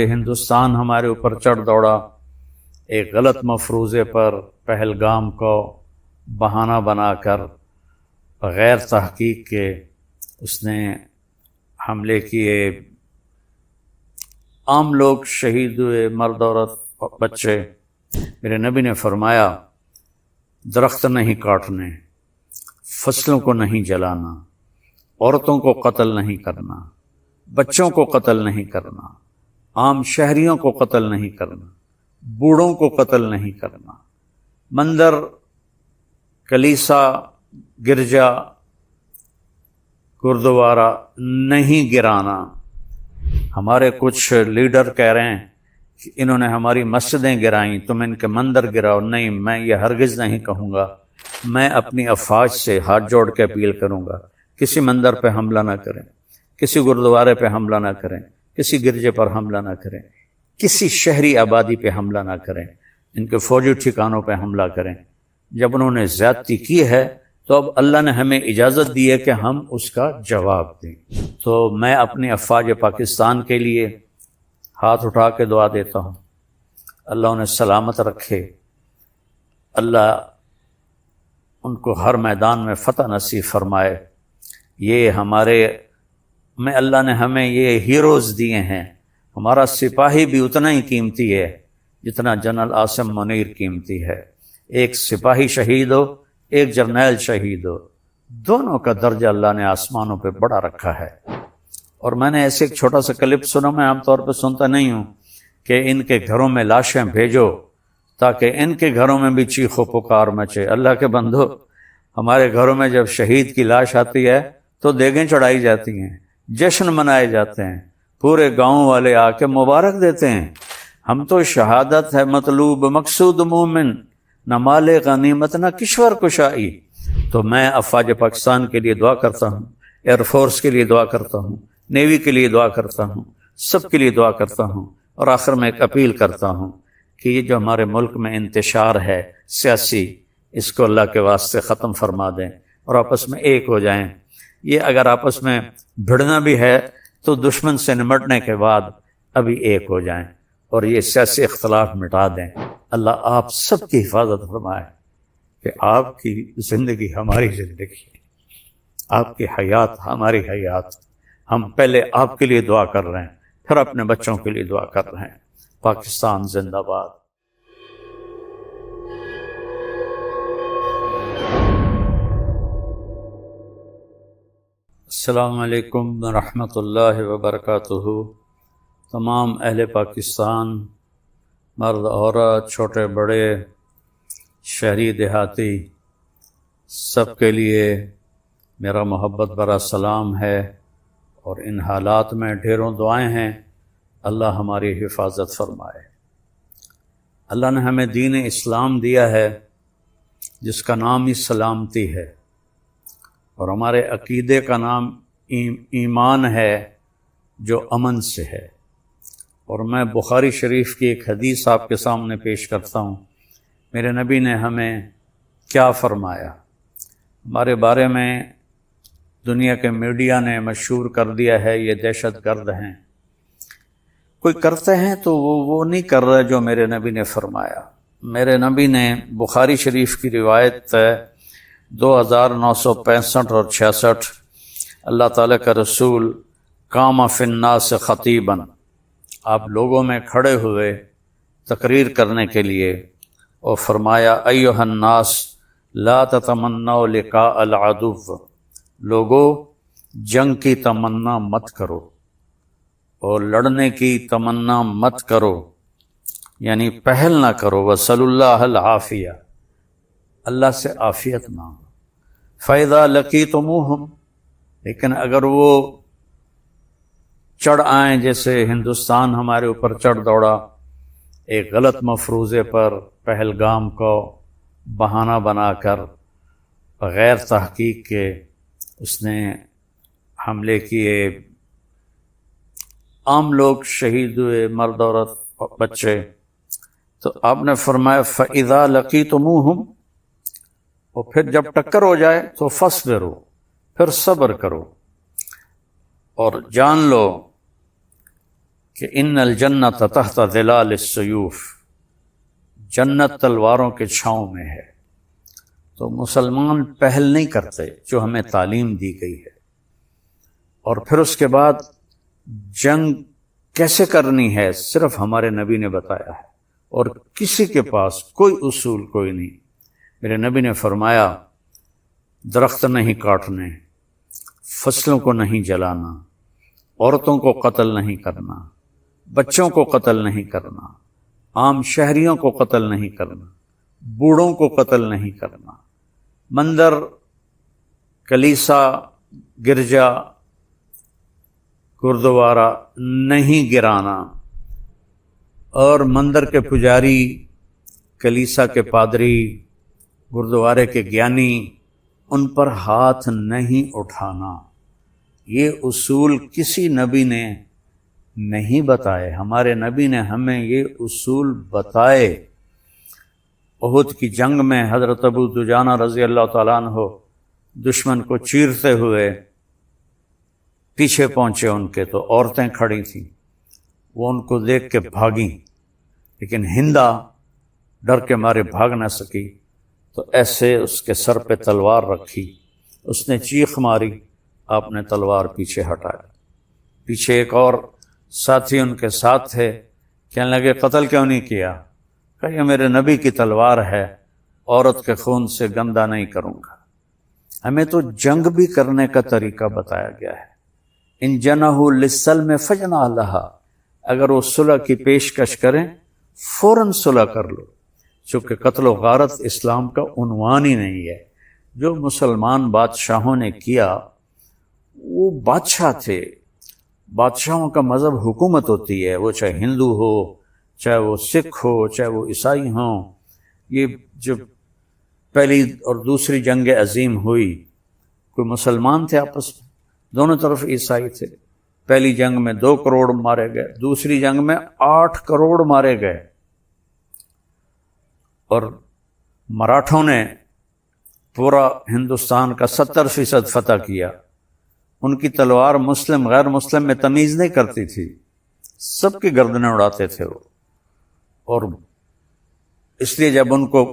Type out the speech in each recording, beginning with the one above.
ہندوستان ہمارے اوپر چڑھ دوڑا ایک غلط مفروضے پر، پہلگام کو بہانہ بنا کر بغیر تحقیق کے اس نے حملے کیے، عام لوگ شہید ہوئے، مرد عورت بچے۔ میرے نبی نے فرمایا درخت نہیں کاٹنے، فصلوں کو نہیں جلانا، عورتوں کو قتل نہیں کرنا، بچوں کو قتل نہیں کرنا، عام شہریوں کو قتل نہیں کرنا، بوڑھوں کو قتل نہیں کرنا، مندر، کلیسا، گرجا، گردوارا نہیں گرانا۔ ہمارے کچھ لیڈر کہہ رہے ہیں کہ انہوں نے ہماری مسجدیں گرائیں، تم ان کے مندر گراؤ۔ نہیں، میں یہ ہرگز نہیں کہوں گا۔ میں اپنی افواج سے ہاتھ جوڑ کے اپیل کروں گا، کسی مندر پہ حملہ نہ کریں، کسی گردوارے پہ حملہ نہ کریں، کسی گرجے پر حملہ نہ کریں، کسی شہری آبادی پہ حملہ نہ کریں، ان کے فوجی ٹھکانوں پہ حملہ کریں۔ جب انہوں نے زیادتی کی ہے تو اب اللہ نے ہمیں اجازت دی ہے کہ ہم اس کا جواب دیں۔ تو میں اپنی افواج پاکستان کے لیے ہاتھ اٹھا کے دعا دیتا ہوں، اللہ انہیں سلامت رکھے، اللہ ان کو ہر میدان میں فتح نصیب فرمائے۔ یہ اللہ نے ہمیں یہ ہیروز دیے ہیں۔ ہمارا سپاہی بھی اتنا ہی قیمتی ہے جتنا جنرل عاصم منیر قیمتی ہے۔ ایک سپاہی شہید ہو، ایک جرنیل شہید ہو، دونوں کا درجہ اللہ نے آسمانوں پہ بڑا رکھا ہے۔ اور میں نے ایسے ایک چھوٹا سا کلپ سنا، میں عام طور پہ سنتا نہیں ہوں، کہ ان کے گھروں میں لاشیں بھیجو تاکہ ان کے گھروں میں بھی چیخ و پکار مچے۔ اللہ کے بندو، ہمارے گھروں میں جب شہید کی لاش آتی ہے تو دیگیں چڑھائی جاتی ہیں، جشن منائے جاتے ہیں، پورے گاؤں والے آ کے مبارک دیتے ہیں۔ ہم تو شہادت ہے مطلوب مقصود مومن، نہ مال غنیمت نہ کشور کشائی۔ تو میں افواج پاکستان کے لیے دعا کرتا ہوں، ایئر فورس کے لیے دعا کرتا ہوں، نیوی کے لیے دعا کرتا ہوں، سب کے لیے دعا کرتا ہوں۔ اور آخر میں ایک اپیل کرتا ہوں کہ یہ جو ہمارے ملک میں انتشار ہے سیاسی، اس کو اللہ کے واسطے ختم فرما دیں اور آپس میں ایک ہو جائیں۔ یہ اگر آپس میں بھڑنا بھی ہے تو دشمن سے نمٹنے کے بعد ابھی ایک ہو جائیں اور یہ سیاسی اختلاف مٹا دیں۔ اللہ آپ سب کی حفاظت فرمائے کہ آپ کی زندگی ہماری زندگی، آپ کی حیات ہماری حیات۔ ہم پہلے آپ کے لیے دعا کر رہے ہیں، پھر اپنے بچوں کے لیے دعا کر رہے ہیں۔ پاکستان زندہ باد۔ السلام علیکم ورحمۃ اللہ وبرکاتہ۔ تمام اہل پاکستان، مرد عورت، چھوٹے بڑے، شہری دیہاتی، سب کے لیے میرا محبت بھرا سلام ہے، اور ان حالات میں ڈھیروں دعائیں ہیں۔ اللہ ہماری حفاظت فرمائے۔ اللہ نے ہمیں دین اسلام دیا ہے جس کا نام ہی سلامتی ہے، اور ہمارے عقیدے کا نام ایمان ہے جو امن سے ہے۔ اور میں بخاری شریف کی ایک حدیث آپ کے سامنے پیش کرتا ہوں۔ میرے نبی نے ہمیں کیا فرمایا؟ ہمارے بارے میں دنیا کے میڈیا نے مشہور کر دیا ہے یہ دہشت گرد ہیں۔ کوئی کرتے ہیں تو وہ نہیں کر رہے جو میرے نبی نے فرمایا۔ میرے نبی نے بخاری شریف کی روایت 2965 اور 66، اللہ تعالیٰ کا رسول قام فی الناس خطیبا، آپ لوگوں میں کھڑے ہوئے تقریر کرنے کے لیے، اور فرمایا ایھا الناس لا تتمنوا لقاء العدو، لوگو جنگ کی تمنا مت کرو اور لڑنے کی تمنا مت کرو، یعنی پہل نہ کرو۔ وصلی اللہ العافیہ، اللہ سے عافیت مانگو۔ فَإِذَا لَقِيتُمُوهُمْ، لیکن اگر وہ چڑھ آئیں، جیسے ہندوستان ہمارے اوپر چڑھ دوڑا ایک غلط مفروضے پر، پہلگام کو بہانہ بنا کر بغیر تحقیق کے اس نے حملے کیے، عام لوگ شہید ہوئے، مرد عورت بچے۔ تو آپ نے فرمایا فَإِذَا لَقِيتُمُوهُمْ، اور پھر جب ٹکر ہو جائے تو فَاصْبِرُوا، پھر صبر کرو، اور جان لو کہ ان الجنت تحت ظلال السیوف، جنت تلواروں کے چھاؤں میں ہے۔ تو مسلمان پہل نہیں کرتے جو ہمیں تعلیم دی گئی ہے، اور پھر اس کے بعد جنگ کیسے کرنی ہے صرف ہمارے نبی نے بتایا ہے، اور کسی کے پاس کوئی اصول کوئی نہیں۔ میرے نبی نے فرمایا درخت نہیں کاٹنے، فصلوں کو نہیں جلانا، عورتوں کو قتل نہیں کرنا، بچوں کو قتل نہیں کرنا، عام شہریوں کو قتل نہیں کرنا، بوڑھوں کو قتل نہیں کرنا، مندر، کلیسا، گرجا، گردوارہ نہیں گرانا، اور مندر کے پجاری، کلیسا کے پادری، گردوارے کے گیانی، ان پر ہاتھ نہیں اٹھانا۔ یہ اصول کسی نبی نے نہیں بتائے، ہمارے نبی نے ہمیں یہ اصول بتائے۔ احد کی جنگ میں حضرت ابو دجانہ رضی اللہ تعالیٰ عنہ دشمن کو چیرتے ہوئے پیچھے پہنچے ان کے، تو عورتیں کھڑی تھیں، وہ ان کو دیکھ کے بھاگیں، لیکن ہندا ڈر کے مارے بھاگ نہ سکی، تو ایسے اس کے سر پہ تلوار رکھی، اس نے چیخ ماری، آپ نے تلوار پیچھے ہٹایا۔ پیچھے ایک اور ساتھی ان کے ساتھ تھے، کہنے لگے قتل کیوں نہیں کیا؟ کہ یہ میرے نبی کی تلوار ہے، عورت کے خون سے گندہ نہیں کروں گا۔ ہمیں تو جنگ بھی کرنے کا طریقہ بتایا گیا ہے۔ ان جنحوا للسلم فاجنح لها، اگر وہ صلح کی پیشکش کریں فوراً صلح کر لو، چونکہ قتل و غارت اسلام کا عنوان ہی نہیں ہے۔ جو مسلمان بادشاہوں نے کیا، وہ بادشاہ تھے، بادشاہوں کا مذہب حکومت ہوتی ہے، وہ چاہے ہندو ہو، چاہے وہ سکھ ہو، چاہے وہ عیسائی ہوں۔ یہ جو پہلی اور دوسری جنگ عظیم ہوئی، کوئی مسلمان تھے آپس میں، دونوں طرف عیسائی تھے۔ پہلی جنگ میں 2 کروڑ مارے گئے، دوسری جنگ میں 8 کروڑ مارے گئے، اور مراٹھوں نے پورا ہندوستان کا 70% فتح کیا۔ ان کی تلوار مسلم غیر مسلم میں تمیز نہیں کرتی تھی، سب کی گردنیں اڑاتے تھے وہ۔ اور اس لیے جب ان کو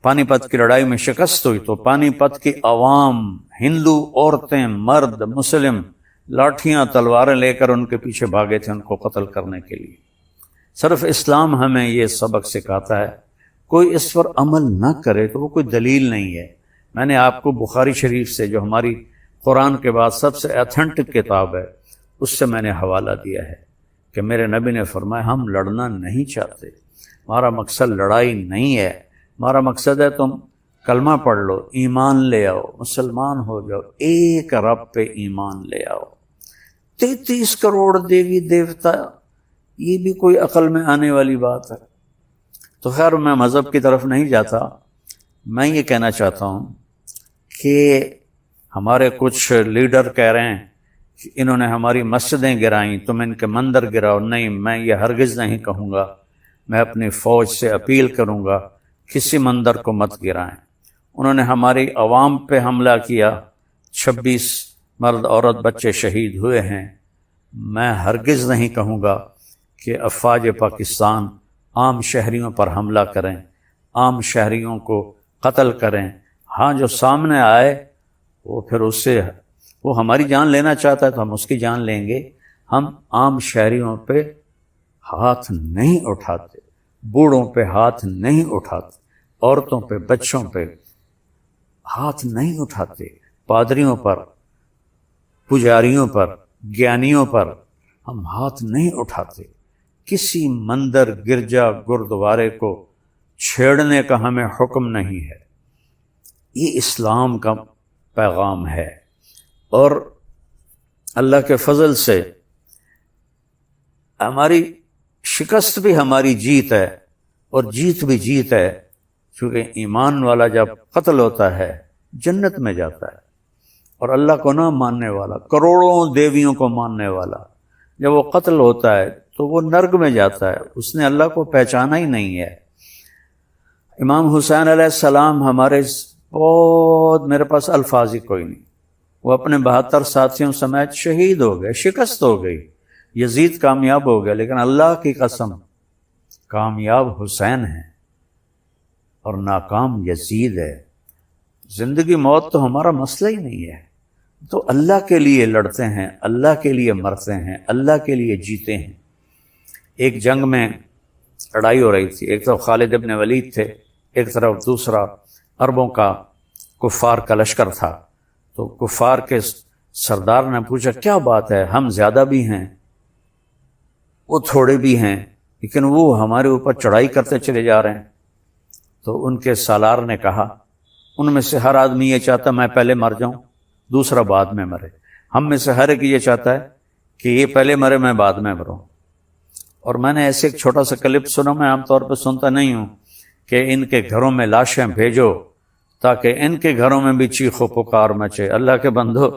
پانی پت کی لڑائی میں شکست ہوئی، تو پانی پت کی عوام، ہندو، عورتیں، مرد، مسلم، لاٹھیاں تلواریں لے کر ان کے پیچھے بھاگے تھے ان کو قتل کرنے کے لیے۔ صرف اسلام ہمیں یہ سبق سکھاتا ہے، کوئی اس پر عمل نہ کرے تو وہ کوئی دلیل نہیں ہے۔ میں نے آپ کو بخاری شریف سے، جو ہماری قرآن کے بعد سب سے ایتھنٹک کتاب ہے، اس سے میں نے حوالہ دیا ہے کہ میرے نبی نے فرمایا ہم لڑنا نہیں چاہتے، ہمارا مقصد لڑائی نہیں ہے، ہمارا مقصد ہے تم کلمہ پڑھ لو، ایمان لے آؤ، مسلمان ہو جاؤ، ایک رب پہ ایمان لے آؤ۔ 33 کروڑ دیوی دیوتا، یہ بھی کوئی عقل میں آنے والی بات ہے؟ تو خیر میں مذہب کی طرف نہیں جاتا، میں یہ کہنا چاہتا ہوں کہ ہمارے کچھ لیڈر کہہ رہے ہیں کہ انہوں نے ہماری مسجدیں گرائیں، تم ان کے مندر گراؤ۔ نہیں، میں یہ ہرگز نہیں کہوں گا، میں اپنی فوج سے اپیل کروں گا کسی مندر کو مت گرائیں۔ انہوں نے ہماری عوام پہ حملہ کیا، 26 مرد عورت بچے شہید ہوئے ہیں۔ میں ہرگز نہیں کہوں گا کہ افواج پاکستان عام شہریوں پر حملہ کریں، عام شہریوں کو قتل کریں۔ ہاں، جو سامنے آئے وہ پھر اس سے، وہ ہماری جان لینا چاہتا ہے تو ہم اس کی جان لیں گے۔ ہم عام شہریوں پہ ہاتھ نہیں اٹھاتے، بوڑھوں پہ ہاتھ نہیں اٹھاتے، عورتوں پہ، بچوں پہ ہاتھ نہیں اٹھاتے، پادریوں پر، پجاریوں پر، گیانیوں پر ہم ہاتھ نہیں اٹھاتے۔ کسی مندر، گرجا، گردوارے کو چھیڑنے کا ہمیں حکم نہیں ہے۔ یہ اسلام کا پیغام ہے، اور اللہ کے فضل سے ہماری شکست بھی ہماری جیت ہے، اور جیت بھی جیت ہے، کیونکہ ایمان والا جب قتل ہوتا ہے جنت میں جاتا ہے، اور اللہ کو نہ ماننے والا، کروڑوں دیویوں کو ماننے والا، جب وہ قتل ہوتا ہے تو وہ نرگ میں جاتا ہے، اس نے اللہ کو پہچانا ہی نہیں ہے۔ امام حسین علیہ السلام ہمارے بہت، میرے پاس الفاظ ہی کوئی نہیں، وہ اپنے 72 ساتھیوں سمیت شہید ہو گئے، شکست ہو گئی۔ یزید کامیاب ہو گیا، لیکن اللہ کی قسم کامیاب حسین ہے اور ناکام یزید ہے۔ زندگی موت تو ہمارا مسئلہ ہی نہیں ہے، تو اللہ کے لیے لڑتے ہیں، اللہ کے لیے مرتے ہیں، اللہ کے لیے جیتے ہیں۔ ایک جنگ میں لڑائی ہو رہی تھی، ایک طرف خالد ابن ولید تھے، ایک طرف دوسرا عربوں کا کفار کا لشکر تھا۔ تو کفار کے سردار نے پوچھا کیا بات ہے، ہم زیادہ بھی ہیں، وہ تھوڑے بھی ہیں، لیکن وہ ہمارے اوپر چڑھائی کرتے چلے جا رہے ہیں۔ تو ان کے سالار نے کہا ان میں سے ہر آدمی یہ چاہتا میں پہلے مر جاؤں، دوسرا بعد میں مرے، ہم میں سے ہر ایک یہ چاہتا ہے کہ یہ پہلے مرے میں بعد میں مروں۔ اور میں نے ایسے ایک چھوٹا سا کلپ سنا، میں عام طور پہ سنتا نہیں ہوں، کہ ان کے گھروں میں لاشیں بھیجو تاکہ ان کے گھروں میں بھی چیخ و پکار مچے۔ اللہ کے بندو،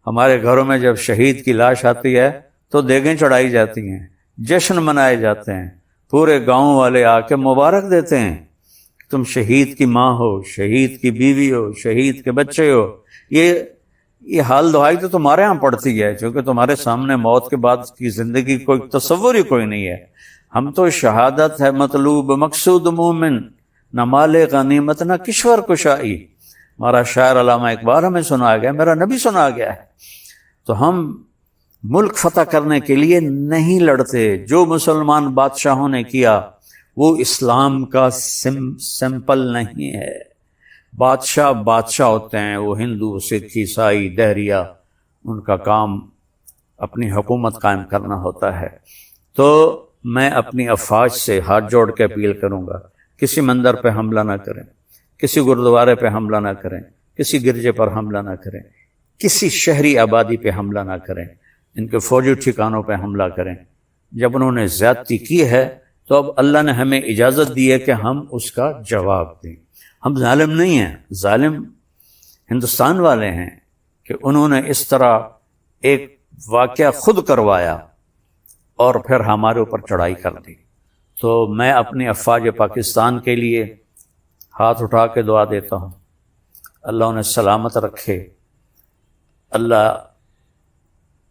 ہمارے گھروں میں جب شہید کی لاش آتی ہے تو دیگیں چڑھائی جاتی ہیں، جشن منائے جاتے ہیں، پورے گاؤں والے آ کے مبارک دیتے ہیں، تم شہید کی ماں ہو، شہید کی بیوی ہو، شہید کے بچے ہو۔ یہ حال دعائی تو تمہارے ہاں پڑتی ہے، کیونکہ تمہارے سامنے موت کے بعد کی زندگی کوئی تصور ہی کوئی نہیں ہے۔ ہم تو شہادت ہے مطلوب مقصود مومن، نہ مال غنیمت نہ کشور کشائی، ہمارا شاعر علامہ اقبال ہمیں سنا گیا، میرا نبی سنا گیا ہے۔ تو ہم ملک فتح کرنے کے لیے نہیں لڑتے۔ جو مسلمان بادشاہوں نے کیا وہ اسلام کا سمپل نہیں ہے۔ بادشاہ ہوتے ہیں، وہ ہندو، سکھ، عیسائی، دہریہ، ان کا کام اپنی حکومت قائم کرنا ہوتا ہے۔ تو میں اپنی افواج سے ہاتھ جوڑ کے اپیل کروں گا، کسی مندر پہ حملہ نہ کریں، کسی گردوارے پہ حملہ نہ کریں، کسی گرجے پر حملہ نہ کریں، کسی شہری آبادی پہ حملہ نہ کریں، ان کے فوجی ٹھکانوں پہ حملہ کریں۔ جب انہوں نے زیادتی کی ہے تو اب اللہ نے ہمیں اجازت دی ہے کہ ہم اس کا جواب دیں۔ ہم ظالم نہیں ہیں، ظالم ہندوستان والے ہیں کہ انہوں نے اس طرح ایک واقعہ خود کروایا اور پھر ہمارے اوپر چڑھائی کر دی۔ تو میں اپنی افواج پاکستان کے لیے ہاتھ اٹھا کے دعا دیتا ہوں، اللہ انہیں سلامت رکھے، اللہ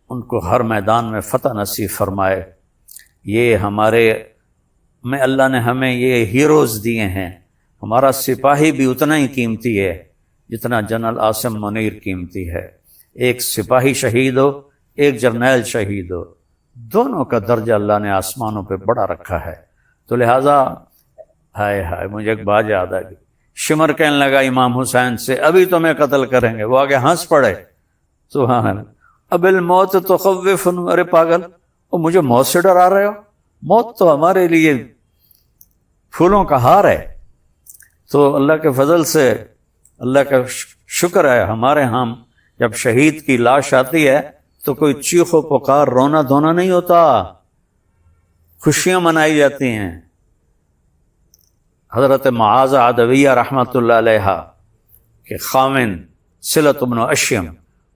ان کو ہر میدان میں فتح نصیب فرمائے۔ یہ ہمارے میں اللہ نے ہمیں یہ ہیروز دیے ہیں، ہمارا سپاہی بھی اتنا ہی قیمتی ہے جتنا جنرل عاصم منیر قیمتی ہے۔ ایک سپاہی شہید ہو، ایک جرنیل شہید ہو، دونوں کا درجہ اللہ نے آسمانوں پہ بڑا رکھا ہے۔ تو لہٰذا ہائے مجھے ایک بات یاد آ گئی، شمر کہنے لگا امام حسین سے ابھی تمہیں قتل کریں گے، وہ آگے ہنس پڑے، سبحان اللہ، اب الموت تخوف، ارے پاگل، وہ مجھے موت سے ڈرا رہے ہو؟ موت تو ہمارے لیے پھولوں کا ہار ہے۔ تو اللہ کے فضل سے، اللہ کا شکر ہے، ہمارے ہاں جب شہید کی لاش آتی ہے تو کوئی چیخ و پکار، رونا دھونا نہیں ہوتا، خوشیاں منائی جاتی ہیں۔ حضرت معاذ عدویہ رحمۃ اللہ علیہ کے خاوند صلت بن اشیم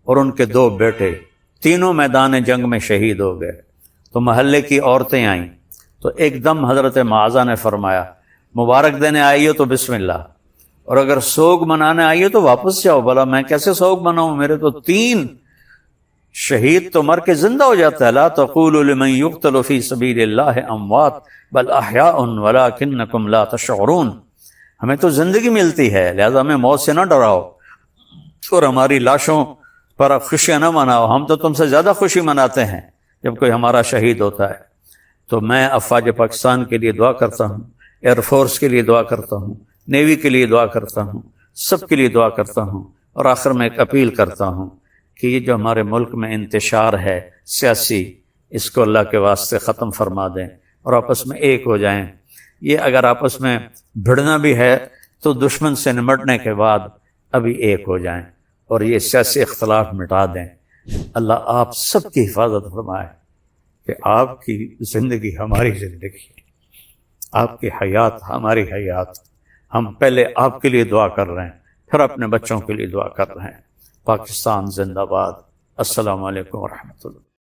اور ان کے 2 بیٹے تینوں میدان جنگ میں شہید ہو گئے۔ تو محلے کی عورتیں آئیں تو ایک دم حضرت معاذ نے فرمایا مبارک دینے آئی ہو تو بسم اللہ، اور اگر سوگ منانے آئی ہو تو واپس جاؤ۔ بھلا میں کیسے سوگ مناؤں، میرے تو 3 شہید تو مر کے زندہ ہو جاتا ہے۔ لا تقولوا لمن يقتل في سبيل الله اموات بل احیاء ولكنكم لا تشعرون۔ ہمیں تو زندگی ملتی ہے، لہذا ہمیں موت سے نہ ڈراؤ اور ہماری لاشوں پر خوشیاں نہ مناؤ، ہم تو تم سے زیادہ خوشی مناتے ہیں جب کوئی ہمارا شہید ہوتا ہے۔ تو میں افواج پاکستان کے لیے دعا کرتا ہوں، ایئر فورس کے لیے دعا کرتا ہوں، نیوی کے لیے دعا کرتا ہوں، سب کے لیے دعا کرتا ہوں، اور آخر میں ایک اپیل کرتا ہوں کہ یہ جو ہمارے ملک میں انتشار ہے سیاسی، اس کو اللہ کے واسطے ختم فرما دیں اور آپس میں ایک ہو جائیں۔ یہ اگر آپس میں بھڑنا بھی ہے تو دشمن سے نمٹنے کے بعد ابھی ایک ہو جائیں اور یہ سیاسی اختلاف مٹا دیں۔ اللہ آپ سب کی حفاظت فرمائے کہ آپ کی زندگی ہماری زندگی، آپ کی حیات ہماری حیات۔ ہم پہلے آپ کے لیے دعا کر رہے ہیں، پھر اپنے بچوں کے لیے دعا کر رہے ہیں۔ پاکستان زندہ باد۔ السلام علیکم ورحمۃ اللہ۔